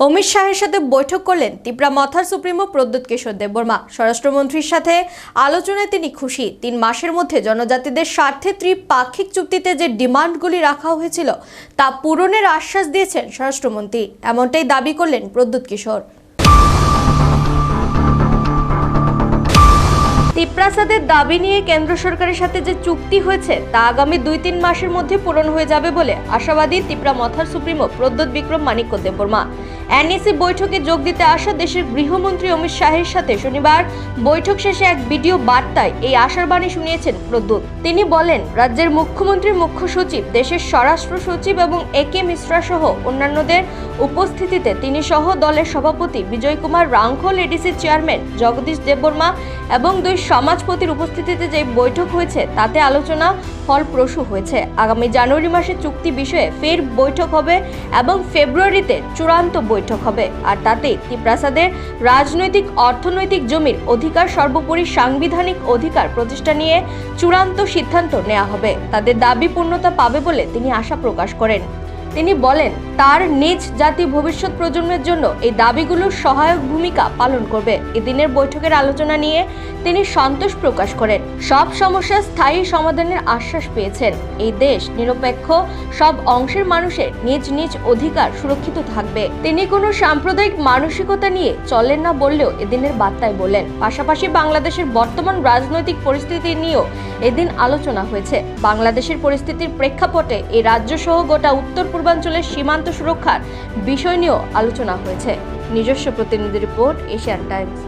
অমিত শাহের সাথে বৈঠক করলেন ত্রিপুরা মথার সুপ্রিমো প্রদ্যুৎ কিশোর দেববর্মা। স্বরাষ্ট্রমন্ত্রীর সাথে আলোচনায় তিনি খুশি। 3 মাসের মধ্যে জনজাতিদের স্বার্থে ত্রিপাক্ষিক চুক্তিতে যে ডিমান্ডগুলি রাখা হয়েছিল তা পূরণের আশ্বাস দিয়েছেন স্বরাষ্ট্রমন্ত্রী। এমনটাই দাবি করলেন প্রদ্যুৎ কিশোর। ত্রিপ্রাসাদের দাবি নিয়ে কেন্দ্র সরকারের সাথে যে চুক্তি হয়েছে তা আগামী 2-3 মাসের মধ্যে পূরণ হয়ে যাবে বলে আশাবাদী ত্রিপুরা মথার সুপ্রিমো প্রদ্যুৎ বিক্রম মানিক্য দেববর্মা। এনইসি বৈঠকে যোগ দিতে আসা দেশের গৃহমন্ত্রী অমিত শাহের সাথে শনিবার বৈঠক শেষে এক ভিডিও বার্তায় এই আশার বাণী শুনিয়েছেন প্রদ্যুৎ। তিনি বলেন, রাজ্যের মুখ্যমন্ত্রী, মুখ্য সচিব, দেশের স্বরাষ্ট্র সচিব এবং একে মিশ্রা সহ অন্যান্যদের উপস্থিতিতে তিনি সহ দলের সভাপতি বিজয় কুমার রাংখল, এডিসি চেয়ারম্যান জগদীশ দেববর্মা এবং 2 সমাজপতির উপস্থিতিতে যে বৈঠক হয়েছে তাতে আলোচনা ফলপ্রসূ হয়েছে। আগামী জানুয়ারি মাসে চুক্তি বিষয়ে ফের বৈঠক হবে এবং ফেব্রুয়ারিতে চূড়ান্ত বৈঠক হবে। আর তাতে ত্রিপ্রাসাদের রাজনৈতিক, অর্থনৈতিক, জমির অধিকার, সর্বোপরি সাংবিধানিক অধিকার প্রতিষ্ঠা নিয়ে চূড়ান্ত সিদ্ধান্ত নেওয়া হবে। তাদের দাবি পূর্ণতা পাবে বলে তিনি আশা প্রকাশ করেন। তিনি বলেন, তার নিজ জাতি ভবিষ্যৎ প্রজন্মের জন্য এই দাবিগুলোর সহায়ক ভূমিকা পালন করবে। এদিনের বৈঠকের আলোচনা নিয়ে তিনি সন্তোষ প্রকাশ করেন। সব সমস্যার স্থায়ী সমাধানের আশ্বাস পেয়েছেন। এই দেশ নিরপেক্ষ, সব অংশের মানুষের নিজ নিজ অধিকার সুরক্ষিত থাকবে। তিনি কোনো সাম্প্রদায়িক মানসিকতা নিয়ে চলেন না বললেও এদিনের বার্তায় বলেন। পাশাপাশি বাংলাদেশের বর্তমান রাজনৈতিক পরিস্থিতি নিয়েও এদিন আলোচনা হয়েছে। বাংলাদেশের পরিস্থিতির প্রেক্ষাপটে এই রাজ্য সহ গোটা উত্তর পূর্বাঞ্চলের সীমান্ত সুরক্ষার বিষয় নিয়েও আলোচনা হয়েছে। নিজস্ব প্রতিনিধি রিপোর্ট, এশিয়ান টাইমস।